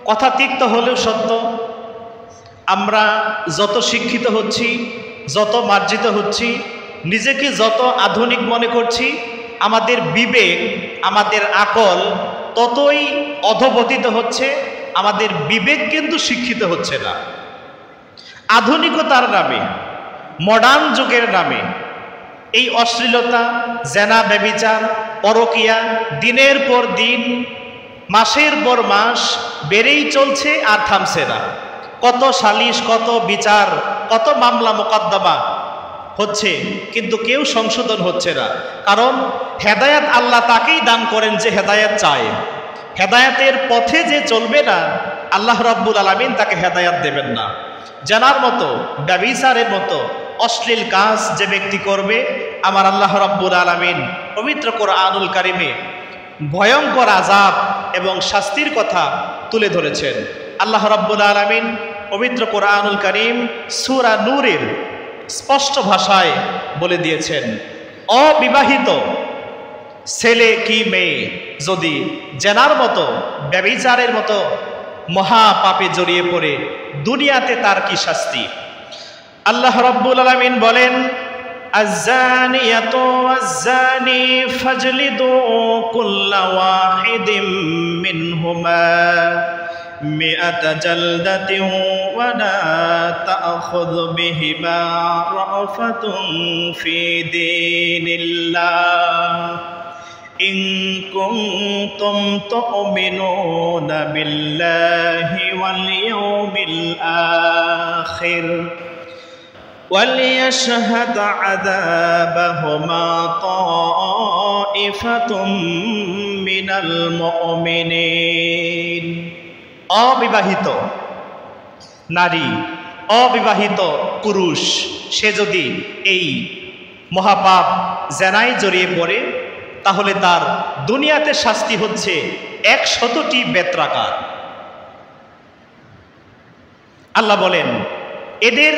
কথা তিক্ত হলেও সত্য। আমরা যত শিক্ষিত হচ্ছি, যত মার্জিত হচ্ছি, নিজেকে যত আধুনিক মনে করছি, আমাদের বিবেক, আমাদের আকল ততই অধপতিত হচ্ছে। আমাদের বিবেক কিন্তু শিক্ষিত হচ্ছে না। আধুনিকতার নামে, মডার্ন যুগের নামে এই অশ্লীলতা, জেনা, ব্যভিচার, পরকীয়া দিনের পর দিন, মাসের পর মাস বেড়েই চলছে আর থামছে না। কত সালিশ, কত বিচার, কত মামলা মোকদ্দমা হচ্ছে, কিন্তু কেউ সংশোধন হচ্ছে না। কারণ হেদায়াত আল্লাহ তাকেই দান করেন যে হেদায়াত চায়। হেদায়াতের পথে যে চলবে না, আল্লাহ রাব্বুল আলামিন তাকে হেদায়াত দেবেন না। জানার মতো, ব্যভিচারের মতো অশ্লীল কাজ যে ব্যক্তি করবে, আমার আল্লাহ রাব্বুল আলামিন পবিত্র কোরআনুল কারিমে ভয়ঙ্কর আযাব এবং শাস্তির কথা তুলে ধরেছেন। আল্লাহ রাব্বুল আলামিন পবিত্র কোরআনুল কারিম সূরা নূরের স্পষ্ট ভাষায় বলে দিয়েছেন, অবিবাহিত ছেলে কি মেয়ে যদি জেনার মতো, ব্যভিচারের মতো মহা পাপে জড়িয়ে পড়ে, দুনিয়াতে তার কি শাস্তি। আল্লাহ রাব্বুল আলামিন বলেন, আয-যানিয়াতু ওয়াজ-যানি ফাজলিদু কুল্লা ওয়াহিদিম মিনহুমা মিআতা জালদাতিন ওয়া লা তা'খুযু বিহিমা রা'ফাতুন ফি দীনিল্লাহ ইন কুনতুম তু'মিনুনা বিল্লাহি ওয়াল ইয়াউমিল আখির ওয়ালিয়াশহাদ আযাবাহুমা তা'iফাতুম মিনাল মুমিনিন। অবিবাহিত নারী, অবিবাহিত পুরুষ, সে যদি এই মহাপাপ জেনায় জড়িয়ে পড়ে, তাহলে তার দুনিয়াতে শাস্তি হচ্ছে 100টি বেত্রাঘাত। আল্লাহ বলেন, এদের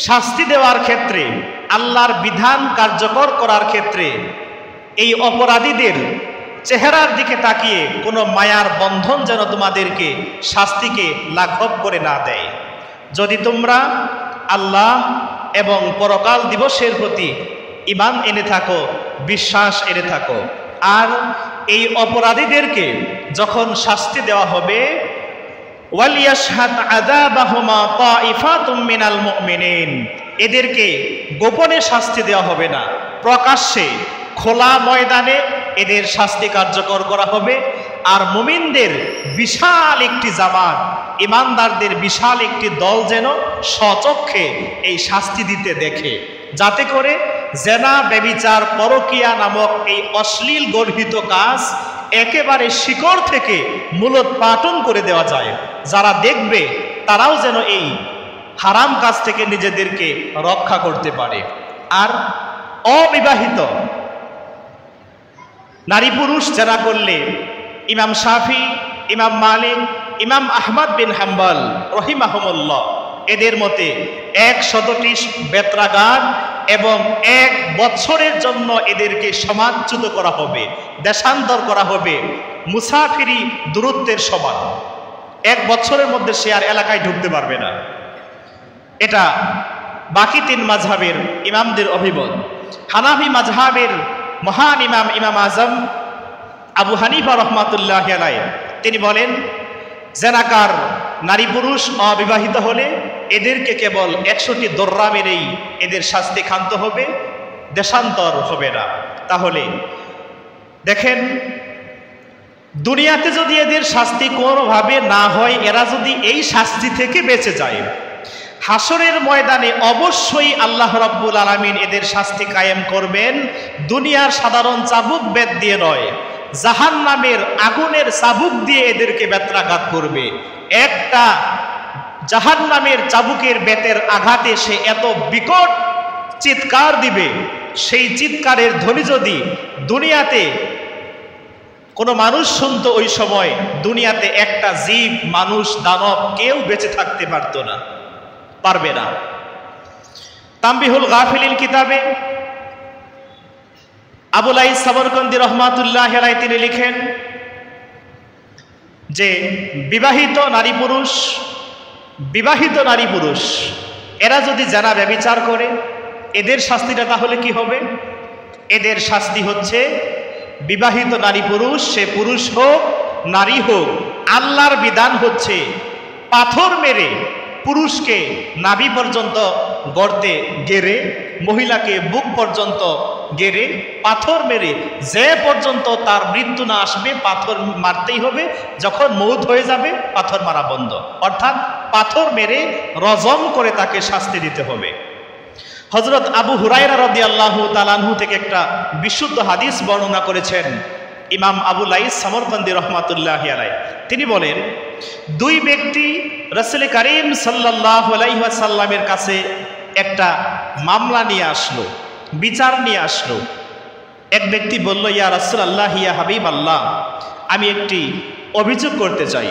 শাস্তি দেওয়ার ক্ষেত্রে, আল্লাহর বিধান কার্যকর করার ক্ষেত্রে এই অপরাধীদের চেহারার দিকে তাকিয়ে কোনো মায়ার বন্ধন যেন তোমাদেরকে শাস্তিকে লাঘব করে না দেয়। যদি তোমরা আল্লাহ এবং পরকাল দিবসের প্রতি ঈমান এনে থাকো, বিশ্বাস এনে থাকো। আর এই অপরাধীদেরকে যখন শাস্তি দেওয়া হবে, ওয়ালিয়াশহাদ আযাবাহুমা তা'iফাতুম মিনাল মুমিনিন, এদেরকে গোপনে শাস্তি দেওয়া হবে না, প্রকাশ্যে খোলা ময়দানে এদের শাস্তি কার্যকর করা হবে। আর মুমিনদের বিশাল একটি জামাত, ইমানদারদের বিশাল একটি দল যেন স্বচক্ষে এই শাস্তি দিতে দেখে, যাতে করে জেনা, ব্যভিচার, পরকীয়া নামক এই অশ্লীল গর্হিত কাজ একেবারে শিকড় থেকে মূলোৎপাটন করে দেওয়া যায়। যারা দেখবে তারাও যেন এই হারাম কাজ থেকে নিজেদেরকে রক্ষা করতে পারে। আর অবিবাহিত নারী পুরুষ যারা করলে, ইমাম শাফি, ইমাম মালিক, ইমাম আহমদ বিন হাম্বল রহিমাহুমুল্লাহ এদের মতে 100টি বেত্রাঘাত এবং 1 বছরের জন্য এদেরকে সমাজচ্যুত করা হবে, দেশান্তর করা হবে, মুসাফিরি দূরত্বের সমান। 1 বছরের মধ্যে সে আর এলাকায় ঢুকতে পারবে না। এটা বাকি 3 মাযহাবের ইমামদের অভিমত। হানাফি মাযহাবের মহান ইমাম, ইমাম আজম আবু হানিফা রহমাতুল্লাহি আলাইহি, তিনি বলেন, জেনাকার নারী পুরুষ অবিবাহিত হলে এদেরকে কেবল 100টি দর্রা মেরেই এদের শাস্তি ক্ষান্ত হবে, দেশান্তর হবে না। তাহলে দেখেন, দুনিয়াতে যদি এদের শাস্তি কোনোভাবে না হয়, এরা যদি এই শাস্তি থেকে বেঁচে যায়, হাসরের ময়দানে অবশ্যই আল্লাহ রাব্বুল আলামিন এদের শাস্তি কায়েম করবেন। দুনিয়ার সাধারণ চাবুক বেত দিয়ে নয়, জাহান্নামের আগুনের চাবুক দিয়ে এদেরকে বেত্রাঘাত করবে। একটা জাহান্নামের চাবুকের বেতের আঘাতে সে এত বিকট চিৎকার দিবে, সেই চিৎকারের ধ্বনি যদি দুনিয়াতে কোনো মানুষ শুনতো, ওই সময় দুনিয়াতে একটা জীব, মানুষ, দানব কেউ বেঁচে থাকতে পারতো না, পারবে না। তানবিহুল গাফিলিন কিতাবে আবুল আইস সাবরকান্দি রহমাতুল্লাহি আলাইহি তিনি লিখেন, যে বিবাহিত নারী পুরুষ এরা যদি যারা ব্যভিচার করে এদের শাস্তিটা তাহলে কি হবে? এদের শাস্তি হচ্ছে বিবাহিত নারী পুরুষ, সে পুরুষ হোক নারী হোক, আল্লাহর বিধান হচ্ছে পাথর মেরে পুরুষকে নাভি পর্যন্ত গর্তে গেড়ে, মহিলাকে বুক পর্যন্ত গেড়ে পাথর মেরে যে পর্যন্ত তার মৃত্যু না আসবে পাথর মারতেই হবে। যখন মৌত হয়ে যাবে পাথর মারা বন্ধ, অর্থাৎ পাথর মেরে রজম করে তাকে শাস্তি দিতে হবে। হযরত আবু হুরায়রা রাদিয়াল্লাহু তাআলা আনহু থেকে একটা বিশুদ্ধ হাদিস বর্ণনা করেছেন ইমাম আবু লাইস সামরকান্দি রহমাতুল্লাহি আলাইহি। তিনি বলেন, দুই ব্যক্তি রাসূল করিম সাল্লাল্লাহু আলাইহি ওয়াসাল্লামের কাছে একটা মামলা নিয়ে আসলো, বিচার নিয়ে আসলো। এক ব্যক্তি বলল, ইয়া রাসূলুল্লাহ, ইয়া হাবিবাল্লাহ, আমি একটি অভিযোগ করতে চাই।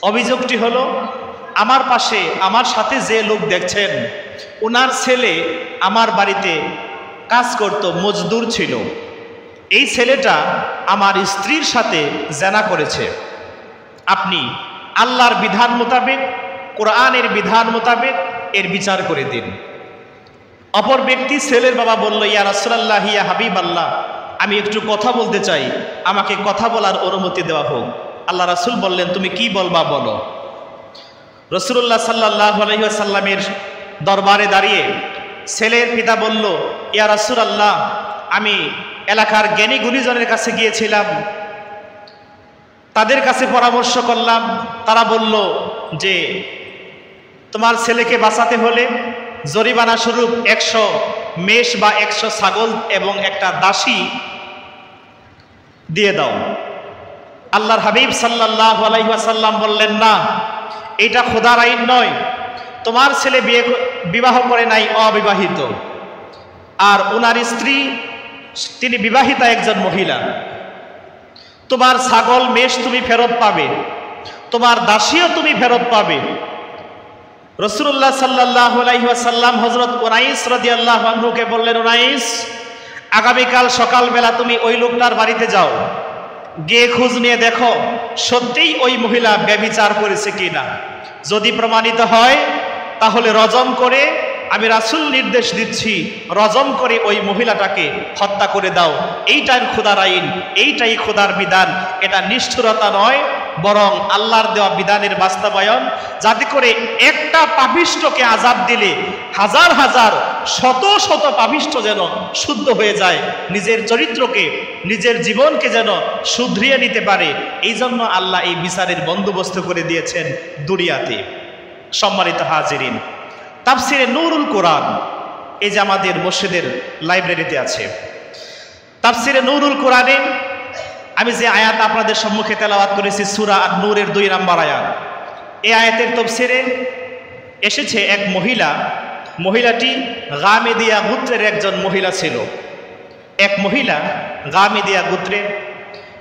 অভিযোগটি হলো, আমার সাথে যে লোক দেখছেন ওনার ছেলে আমার বাড়িতে কাজ করত, মজদুর ছিল। এই ছেলেটা আমার স্ত্রীর সাথে জেনা করেছে। আপনি আল্লাহর বিধান মোতাবেক, কোরআনের বিধান মোতাবেক এর বিচার করে দিন। অপর ব্যক্তি ছেলের বাবা বলল, ইয়া রাসূলুল্লাহ, ইয়া হাবিবাল্লাহ, আমি একটু কথা বলতে চাই, আমাকে কথা বলার অনুমতি দেওয়া হোক। আল্লাহ রাসূল বললেন, তুমি কি বলবা বলো। রাসূলুল্লাহ সাল্লাল্লাহু আলাইহি ওয়াসাল্লামের দরবারে দাঁড়িয়ে ছেলের পিতা বলল, ইয়া রাসূলুল্লাহ, আমি এলাকার জ্ঞানী গুণীজনের কাছে গিয়েছিলাম, তাদের কাছে পরামর্শ করলাম। তারা বলল যে তোমার ছেলেকে বাঁচাতে হলে জরিমানা স্বরূপ 100 মেষ বা 100 ছাগল এবং একটা দাসী দিয়ে দাও। আল্লাহর হাবিব সাল্লাল্লাহু আলাইহি ওয়াসাল্লাম বললেন, না, এটা খোদার আইন নয়। তোমার ছেলে বিবাহ করে নাই, অবিবাহিত, আর ওনার স্ত্রী তিনি বিবাহিতা একজন মহিলা। তোমার ছাগল মেষ তুমি ফেরত পাবে, তোমার দাসীও তুমি ফেরত পাবে। রাসূলুল্লাহ সাল্লাল্লাহু আলাইহি ওয়াসাল্লাম হযরত উনাইস রাদিয়াল্লাহু আনহুকে বললেন, উনাইস, আগামীকাল সকালবেলা তুমি ওই লোকটার বাড়িতে যাও, গিয়ে খোঁজ নিয়ে দেখো সত্যিই ওই মহিলা ব্যভিচার করেছে কিনা। যদি প্রমাণিত হয় তাহলে রজম করে, আমি রাসূল নির্দেশ দিচ্ছি, রজম করে ওই মহিলাটাকে হত্যা করে দাও। এইটাই খোদার আইন, এইটাই খোদার বিধান। এটা নিষ্ঠুরতা নয়, বরং আল্লাহর দেওয়া বিধানের বাস্তবায়ন, যাতে করে একটা পাপিষ্ঠকে আযাব দিলে হাজার হাজার শত শত পাপিষ্ঠ যেন শুদ্ধ হয়ে যায়, নিজের চরিত্রকে, নিজের জীবনকে যেন শুধরিয়ে নিতে পারে। এই জন্য আল্লাহ এই বিচারের বন্দোবস্ত করে দিয়েছেন দুনিয়াতে। সম্মানিত হাজিরিন, তাফসিরে নূরুল কোরআন, এই যে আমাদের মসজিদের লাইব্রেরিতে আছে, তাফসিরে নূরুল কোরআনে আমি যে আয়াত আপনাদের সম্মুখে তেলাওয়াত করেছি, সূরা আন-নূরের 2 নম্বর আয়াত, এই আয়াতের তাফসিরে এসেছে এক মহিলাটি গামিদিয়া গোত্রের একজন মহিলা ছিল। এক মহিলা গামিদিয়া গোত্রের,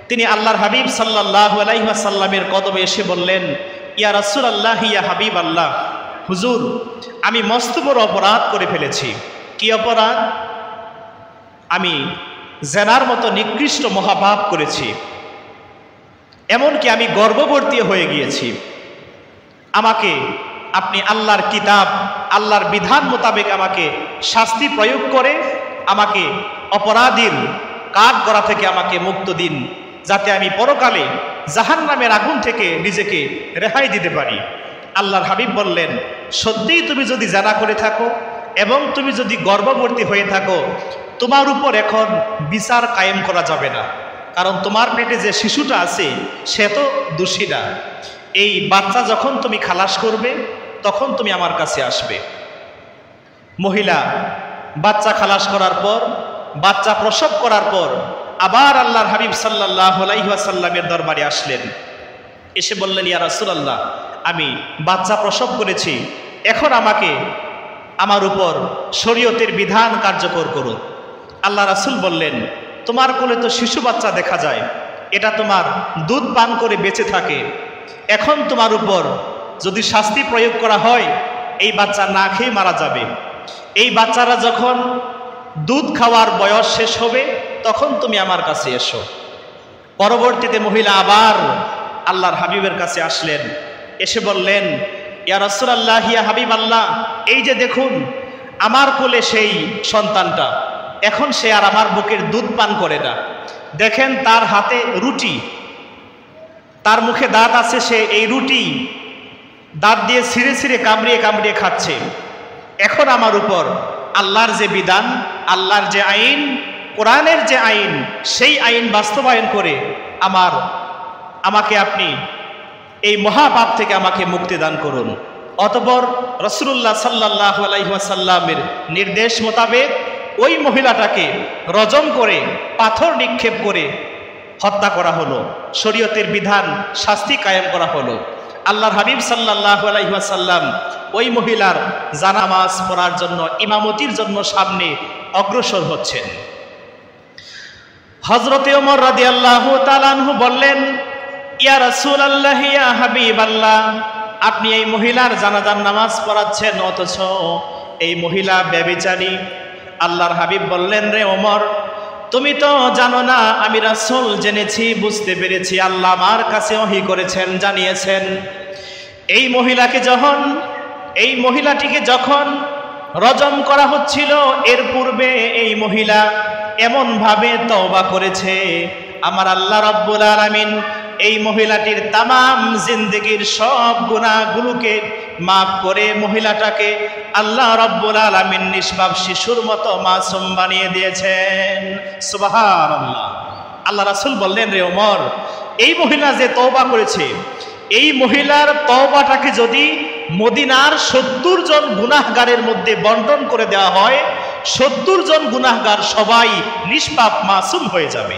তিনি আল্লাহর হাবিব সাল্লাল্লাহু আলাইহি ওয়াসাল্লামের কদমে এসে বললেন, ইয়া রাসূলুল্লাহ, ইয়া হাবিবাল্লাহ, হুজুর, আমি মস্ত বড় অপরাধ করে ফেলেছি। কি অপরাধ? আমি জেনার মতো নিকৃষ্ট মহাপাপ করেছি, এমনকি আমি গর্ভবতী হয়ে গিয়েছি। আমাকে আপনি আল্লাহর কিতাব, আল্লাহর বিধান মোতাবেক আমাকে শাস্তি প্রয়োগ করে আমাকে অপরাধীর কাঠগড়া থেকে আমাকে মুক্ত দিন, যাতে আমি পরকালে জাহান্নামের আগুন থেকে নিজেকে রেহাই দিতে পারি। আল্লাহর হাবিব বললেন, সত্যিই তুমি যদি জানা করে থাকো এবং তুমি যদি গর্ভবতী হয়ে থাকো, তোমার উপর এখন বিচার কায়েম করা যাবে না, কারণ তোমার পেটে যে শিশুটা আছে সে তো দোষী না। এই বাচ্চা যখন তুমি খালাস করবে তখন তুমি আমার কাছে আসবে। মহিলা বাচ্চা খালাস করার পর, বাচ্চা প্রসব করার পর আবার আল্লাহর হাবিব সাল্লাল্লাহু আলাইহি ওয়াসাল্লামের দরবারে আসলেন। এসে বললেন, ইয়া রাসূলুল্লাহ, আমি বাচ্চা প্রসব করেছি, এখন আমাকে আমার উপর শরীয়তের বিধান কার্যকর করুন। আল্লাহ রাসূল বললেন, তোমার কোলে তো শিশু বাচ্চা দেখা যায়, এটা তোমার দুধ পান করে বেঁচে থাকে। এখন তোমার উপর যদি শাস্তি প্রয়োগ করা হয়, এই বাচ্চা না খেয়ে মারা যাবে। এই বাচ্চারা যখন দুধ খাওয়ার বয়স শেষ হবে তখন তুমি আমার কাছে এসো। পরবর্তীতে মহিলা আবার আল্লাহর হাবিবের কাছে আসলেন, এসে বললেন, ইয়া রাসূলুল্লাহ, ইয়া হাবিব আল্লাহ, এই যে দেখুন আমার কোলে সেই সন্তানটা, এখন সে আর আমার বুকের দুধ পান করে না। দেখেন তার হাতে রুটি, তার মুখে দাঁত আছে, সে এই রুটি দাঁত দিয়ে ছিঁড়ে ছিঁড়ে কামড়িয়ে কামড়িয়ে খাচ্ছে। এখন আমার উপর আল্লাহর যে বিধান, আল্লাহর যে আইন, কোরআনের যে আইন, সেই আইন বাস্তবায়ন করে আমাকে আপনি এই মহাপাপ থেকে আমাকে মুক্তি দান করুন। অতঃপর রাসূলুল্লাহ সাল্লাল্লাহু আলাইহি ওয়াসাল্লামের নির্দেশ মোতাবেক ওই মহিলাটাকে রজম করে পাথর নিক্ষেপ করে হত্যা করা হলো। শরীয়তের বিধান, শাস্তি কায়েম করা হলো। আল্লাহর হাবিব সাল্লাল্লাহু আলাইহি ওয়াসাল্লাম ওই মহিলার জানামাজ পড়ার জন্য, ইমামতির জন্য সামনে অগ্রসর হচ্ছেন। হযরতে ওমর রাদিয়াল্লাহু তাআলা আনহু বললেন, ইয়া রাসূলুল্লাহ, ইয়া হাবিবাল্লাহ, আপনি এই মহিলার জানাজার নামাজ পড়াচ্ছেন, অথচ এই মহিলা ব্যভিচারী। আল্লাহর হাবিব বললেন, রে ওমর, তুমি তো জানো না, আমি রাসূল জেনেছি, বুঝতে পেরেছি, আল্লাহ আমার কাছে ওহী করেছেন, জানিয়েছেন এই মহিলাটিকে যখন রজম করা হচ্ছিল, এর পূর্বে এই মহিলা এমন ভাবে তওবা করেছে, আমার আল্লাহ রাব্বুল আলামিন এই মহিলাটির তামাম জিন্দেগির সব গুনাহগুলোকে মাফ করে মহিলাটাকে আল্লাহ রাব্বুল আলামিন নিষ্পাপ শিশুর মতো মাসুম বানিয়ে দিয়েছেন। সুবহানাল্লাহ। আল্লাহ রাসূল বললেন, রে ওমর, এই মহিলা যে তওবা করেছে, এই মহিলার তওবাটাকে যদি মদিনার ৭০ জন গুনাহগারের মধ্যে বন্টন করে দেওয়া হয়, ৭০ জন গুনাহগার সবাই নিষ্পাপ মাসুম হয়ে যাবে।